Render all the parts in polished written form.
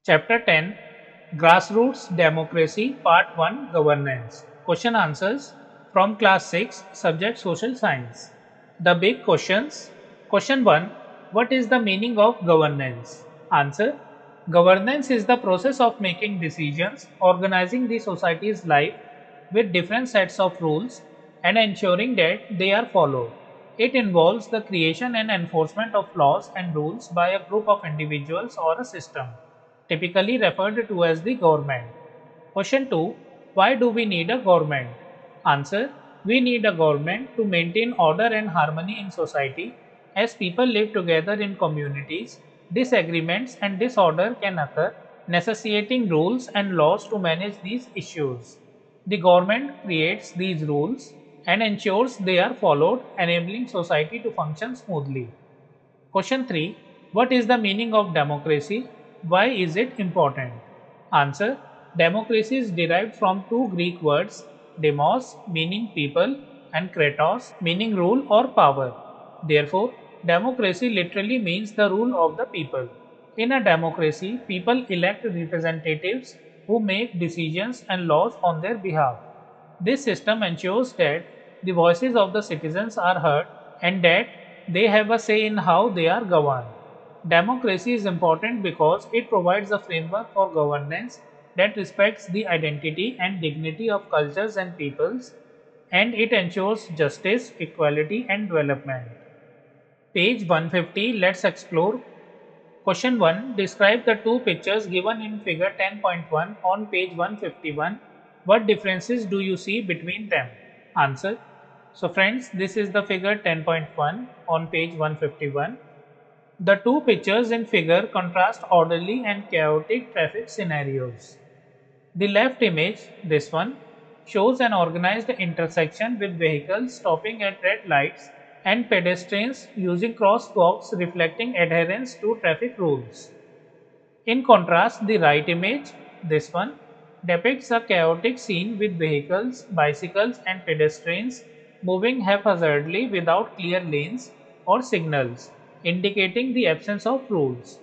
Chapter 10, Grassroots Democracy Part 1, Governance. Question answers from Class 6, Subject Social Science. The big questions. Question 1, what is the meaning of governance? Answer, governance is the process of making decisions, organizing the society's life with different sets of rules and ensuring that they are followed. It involves the creation and enforcement of laws and rules by a group of individuals or a system, typically referred to as the government. Question 2, why do we need a government? Answer, we need a government to maintain order and harmony in society. As people live together in communities, disagreements and disorder can occur, necessitating rules and laws to manage these issues. The government creates these rules and ensures they are followed, enabling society to function smoothly. Question 3, what is the meaning of democracy? Why is it important? Answer, democracy is derived from two Greek words, demos meaning people and kratos meaning rule or power. Therefore, democracy literally means the rule of the people. In a democracy, people elect representatives who make decisions and laws on their behalf. This system ensures that the voices of the citizens are heard and that they have a say in how they are governed. Democracy is important because it provides a framework for governance that respects the identity and dignity of cultures and peoples, and it ensures justice, equality, and development. Page 150, let's explore. Question 1, describe the two pictures given in figure 10.1 on page 151. What differences do you see between them? Answer. So friends, this is the figure 10.1 on page 151. The two pictures in figure contrast orderly and chaotic traffic scenarios. The left image, this one, shows an organized intersection with vehicles stopping at red lights and pedestrians using crosswalks reflecting adherence to traffic rules. In contrast, the right image, this one, depicts a chaotic scene with vehicles, bicycles, and pedestrians moving haphazardly without clear lanes or signals, indicating the absence of rules.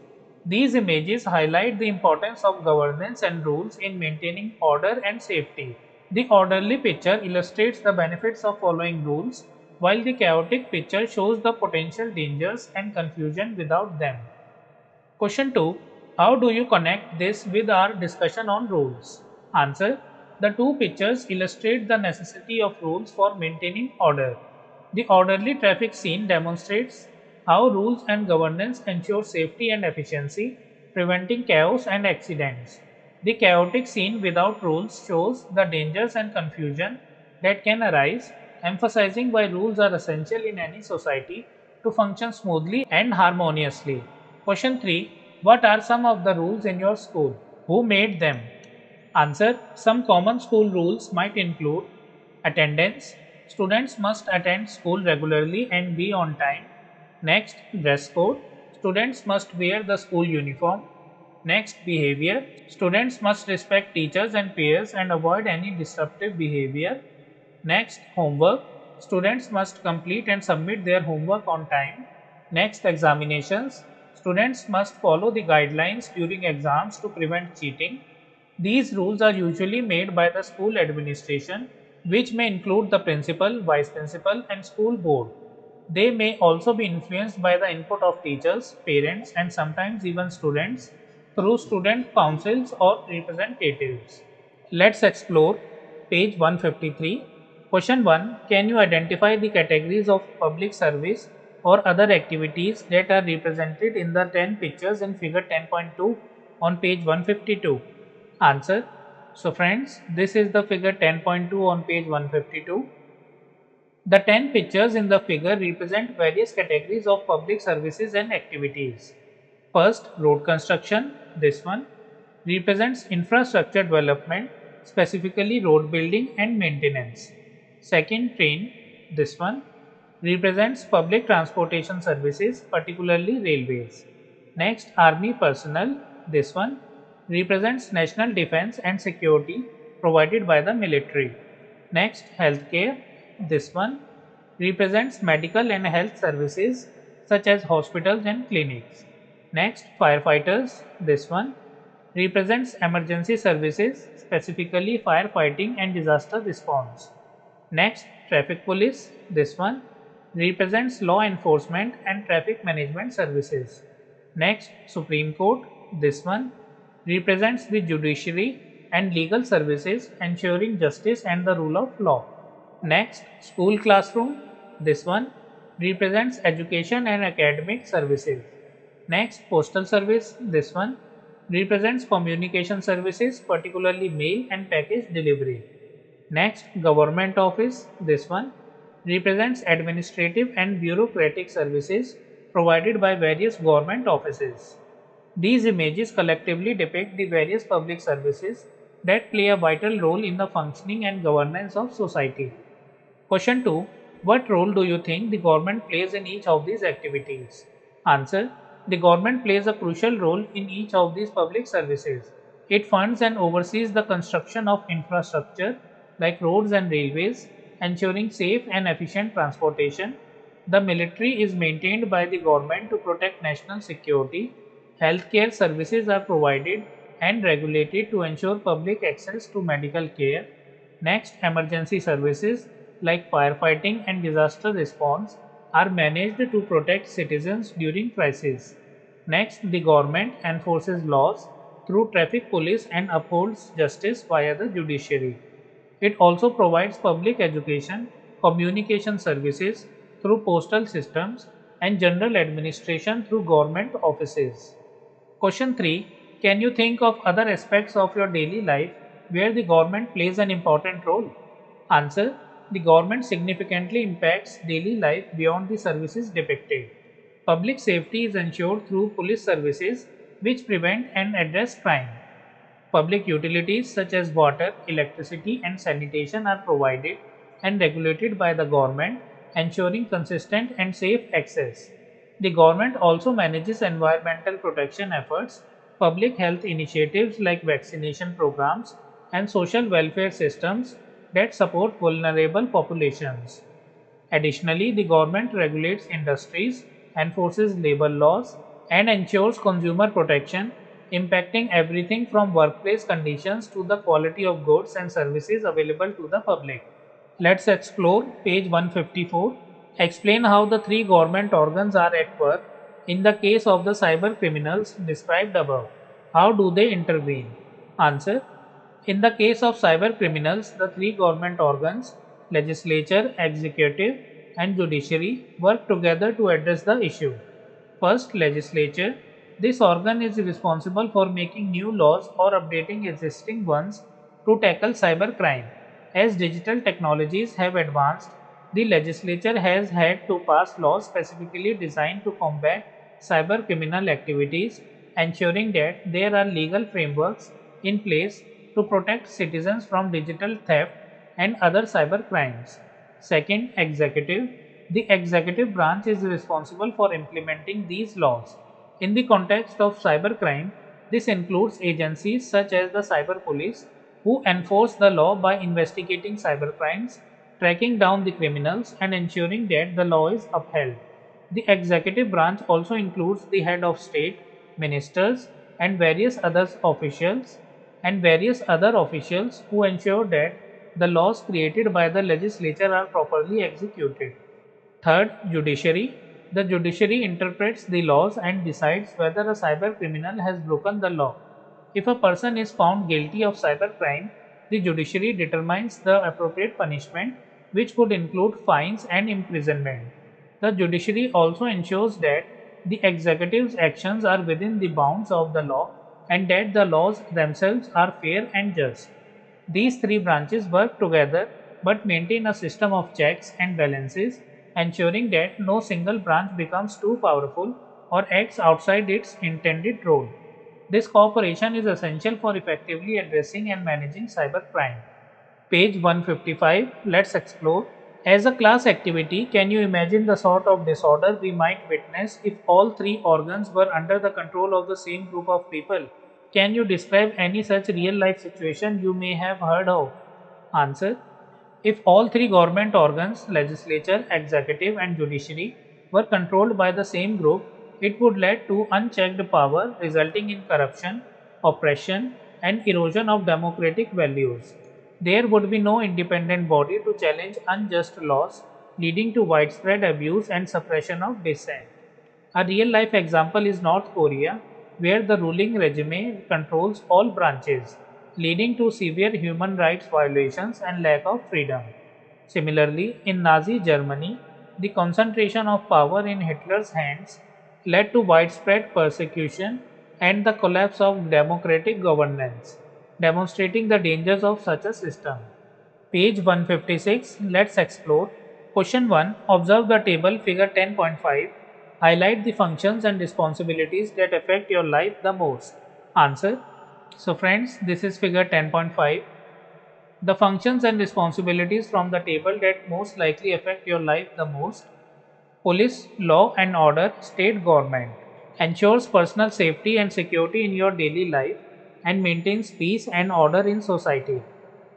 These images highlight the importance of governance and rules in maintaining order and safety. The orderly picture illustrates the benefits of following rules, while the chaotic picture shows the potential dangers and confusion without them. Question 2, how do you connect this with our discussion on rules? Answer, the two pictures illustrate the necessity of rules for maintaining order. The orderly traffic scene demonstrates how rules and governance ensure safety and efficiency, preventing chaos and accidents. The chaotic scene without rules shows the dangers and confusion that can arise, emphasizing why rules are essential in any society to function smoothly and harmoniously. Question 3, what are some of the rules in your school? Who made them? Answer, some common school rules might include attendance. Students must attend school regularly and be on time. Next, dress code. Students must wear the school uniform. Next, behavior. Students must respect teachers and peers and avoid any disruptive behavior. Next, homework. Students must complete and submit their homework on time. Next, examinations. Students must follow the guidelines during exams to prevent cheating. These rules are usually made by the school administration, which may include the principal, vice principal, and school board. They may also be influenced by the input of teachers, parents, and sometimes even students through student councils or representatives. Let's explore page 153. Question 1, can you identify the categories of public service or other activities that are represented in the 10 pictures in figure 10.2 on page 152? Answer. So friends, this is the figure 10.2 on page 152. The 10 pictures in the figure represent various categories of public services and activities. First, road construction, this one, represents infrastructure development, specifically road building and maintenance. Second, train, this one, represents public transportation services, particularly railways. Next, army personnel, this one, represents national defense and security provided by the military. Next, healthcare, this one, represents medical and health services such as hospitals and clinics. Next, firefighters, this one, represents emergency services, specifically firefighting and disaster response. Next, traffic police. This one represents law enforcement and traffic management services. Next, Supreme Court. This one represents the judiciary and legal services ensuring justice and the rule of law. Next, school classroom. This one represents education and academic services. Next, postal service. This one represents communication services, particularly mail and package delivery. Next, government office. This one represents administrative and bureaucratic services provided by various government offices. These images collectively depict the various public services that play a vital role in the functioning and governance of society. Question 2. What role do you think the government plays in each of these activities? Answer. The government plays a crucial role in each of these public services. It funds and oversees the construction of infrastructure like roads and railways, ensuring safe and efficient transportation. The military is maintained by the government to protect national security. Healthcare services are provided and regulated to ensure public access to medical care. Next, emergency services like firefighting and disaster response are managed to protect citizens during crises. Next, the government enforces laws through traffic police and upholds justice via the judiciary. It also provides public education, communication services through postal systems, and general administration through government offices. Question 3. Can you think of other aspects of your daily life where the government plays an important role? Answer. The government significantly impacts daily life beyond the services depicted. Public safety is ensured through police services which prevent and address crime. Public utilities such as water, electricity, and sanitation are provided and regulated by the government, ensuring consistent and safe access. The government also manages environmental protection efforts, public health initiatives like vaccination programs, and social welfare systems that support vulnerable populations. Additionally, the government regulates industries, enforces labor laws, and ensures consumer protection, impacting everything from workplace conditions to the quality of goods and services available to the public. Let's explore page 154. Explain how the three government organs are at work in the case of the cyber criminals described above. How do they intervene? Answer. In the case of cyber criminals, the three government organs, legislature, executive, and judiciary, work together to address the issue. First, legislature. This organ is responsible for making new laws or updating existing ones to tackle cybercrime. As digital technologies have advanced, the legislature has had to pass laws specifically designed to combat cyber criminal activities, ensuring that there are legal frameworks in place to protect citizens from digital theft and other cyber crimes. Second, executive. The executive branch is responsible for implementing these laws. In the context of cybercrime, this includes agencies such as the cyber police, who enforce the law by investigating cybercrimes, tracking down the criminals, and ensuring that the law is upheld. The executive branch also includes the head of state, ministers, and various other officials who ensure that the laws created by the legislature are properly executed. Third, judiciary. The judiciary interprets the laws and decides whether a cyber criminal has broken the law. If a person is found guilty of cybercrime, the judiciary determines the appropriate punishment, which could include fines and imprisonment. The judiciary also ensures that the executive's actions are within the bounds of the law and that the laws themselves are fair and just. These three branches work together but maintain a system of checks and balances, ensuring that no single branch becomes too powerful or acts outside its intended role. This cooperation is essential for effectively addressing and managing cybercrime. Page 155. Let's explore. As a class activity, can you imagine the sort of disorder we might witness if all three organs were under the control of the same group of people? Can you describe any such real life situation you may have heard of? Answer. If all three government organs, legislature, executive, and judiciary, were controlled by the same group, it would lead to unchecked power resulting in corruption, oppression, and erosion of democratic values. There would be no independent body to challenge unjust laws, leading to widespread abuse and suppression of dissent. A real life example is North Korea, where the ruling regime controls all branches, leading to severe human rights violations and lack of freedom. Similarly, in Nazi Germany, the concentration of power in Hitler's hands led to widespread persecution and the collapse of democratic governance, demonstrating the dangers of such a system. Page 156, let's explore. Question 1. Observe the table figure 10.5. Highlight the functions and responsibilities that affect your life the most. Answer. So friends, this is figure 10.5. The functions and responsibilities from the table that most likely affect your life the most. Police, law and order, state government ensures personal safety and security in your daily life and maintains peace and order in society.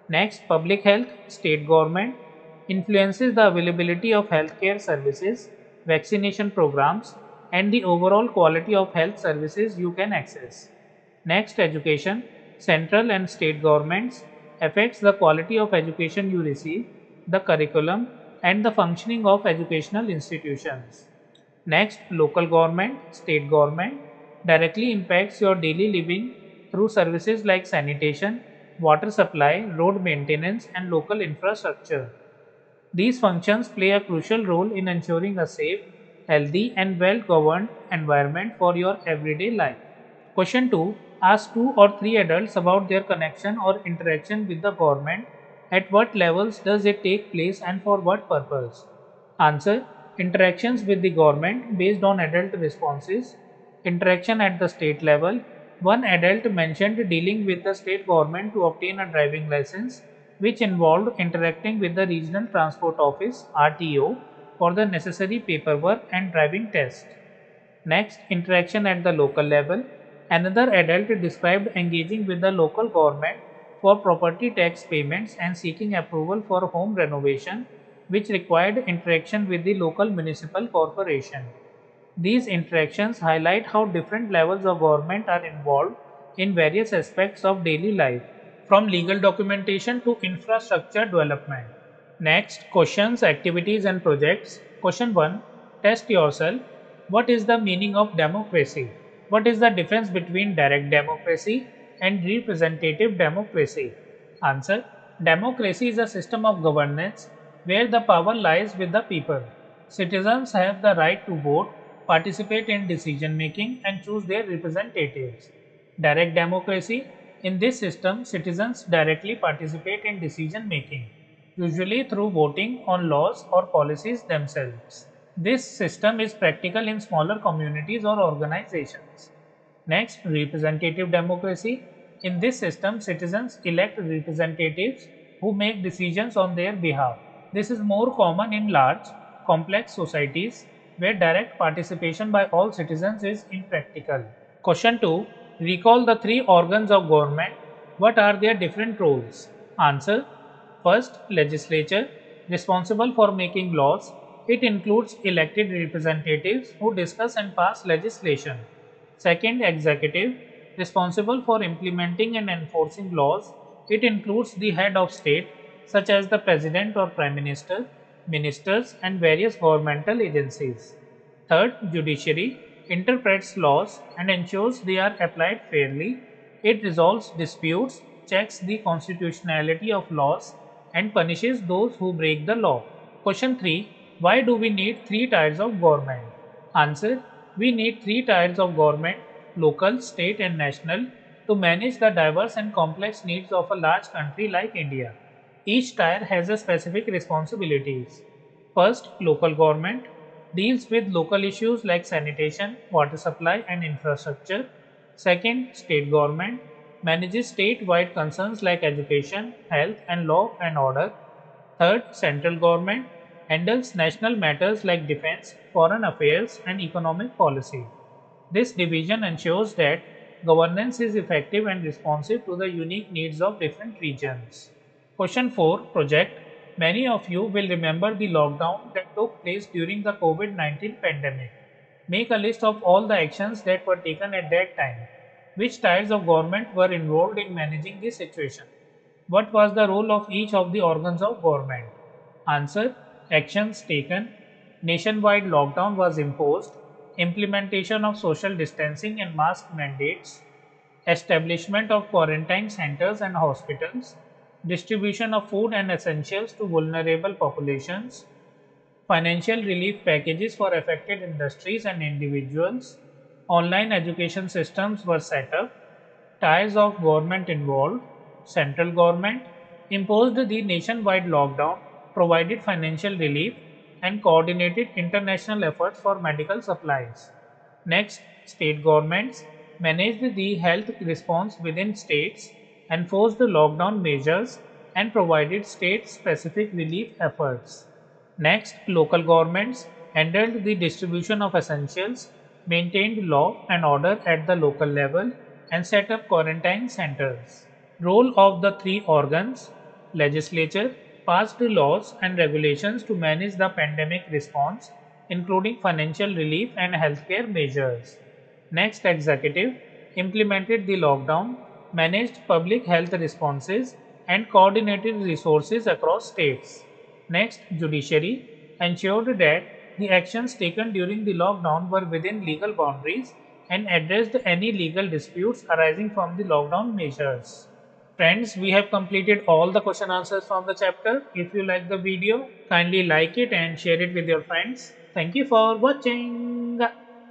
Next, public health, state government influences the availability of healthcare services, vaccination programs, and the overall quality of health services you can access. Next, education, central and state governments affects the quality of education you receive, the curriculum, and the functioning of educational institutions. Next, local government, state government directly impacts your daily living through services like sanitation, water supply, road maintenance, and local infrastructure. These functions play a crucial role in ensuring a safe, healthy, and well governed environment for your everyday life. Question 2. Ask 2 or 3 adults about their connection or interaction with the government. At what levels does it take place and for what purpose? Answer. Interactions with the government based on adult responses. Interaction at the state level. One adult mentioned dealing with the state government to obtain a driving license, which involved interacting with the Regional Transport Office (RTO) for the necessary paperwork and driving test. Next, interaction at the local level. Another adult described engaging with the local government for property tax payments and seeking approval for home renovation, which required interaction with the local municipal corporation. These interactions highlight how different levels of government are involved in various aspects of daily life, from legal documentation to infrastructure development. Next, questions, activities, and projects. Question 1. Test yourself. What is the meaning of democracy? What is the difference between direct democracy and representative democracy? Answer. Democracy is a system of governance where the power lies with the people. Citizens have the right to vote, participate in decision making, and choose their representatives. Direct democracy. In this system, citizens directly participate in decision making, usually through voting on laws or policies themselves. This system is practical in smaller communities or organizations. Next, representative democracy. In this system, citizens elect representatives who make decisions on their behalf. This is more common in large, complex societies where direct participation by all citizens is impractical. Question 2. Recall the three organs of government. What are their different roles? Answer. First, legislature, responsible for making laws. It includes elected representatives who discuss and pass legislation. Second, executive, responsible for implementing and enforcing laws. It includes the head of state, such as the president or prime minister, ministers, and various governmental agencies. Third, judiciary, interprets laws and ensures they are applied fairly. It resolves disputes, checks the constitutionality of laws, and punishes those who break the law. Question 3. Why do we need three tiers of government? Answer. We need three tiers of government, local, state, and national, to manage the diverse and complex needs of a large country like India. Each tier has a specific responsibilities. First, local government deals with local issues like sanitation, water supply, and infrastructure. Second, state government manages state-wide concerns like education, health, and law and order. Third, central government handles national matters like defense, foreign affairs, and economic policy. This division ensures that governance is effective and responsive to the unique needs of different regions. Question 4. Project. Many of you will remember the lockdown that took place during the COVID-19 pandemic. Make a list of all the actions that were taken at that time. Which tiers of government were involved in managing this situation? What was the role of each of the organs of government? Answer: actions taken. Nationwide lockdown was imposed. Implementation of social distancing and mask mandates. Establishment of quarantine centers and hospitals. Distribution of food and essentials to vulnerable populations. Financial relief packages for affected industries and individuals. Online education systems were set up. Tiers of government involved. Central government imposed the nationwide lockdown, provided financial relief, and coordinated international efforts for medical supplies. Next, state governments managed the health response within states, enforced the lockdown measures, and provided state specific relief efforts. Next, local governments handled the distribution of essentials, maintained law and order at the local level, and set up quarantine centers. Role of the three organs: legislature passed laws and regulations to manage the pandemic response, including financial relief and healthcare measures. Next, executive implemented the lockdown, managed public health responses, and coordinated resources across states. Next, judiciary ensured that the actions taken during the lockdown were within legal boundaries and addressed any legal disputes arising from the lockdown measures. Friends, we have completed all the question answers from the chapter. If you like the video, kindly like it and share it with your friends. Thank you for watching.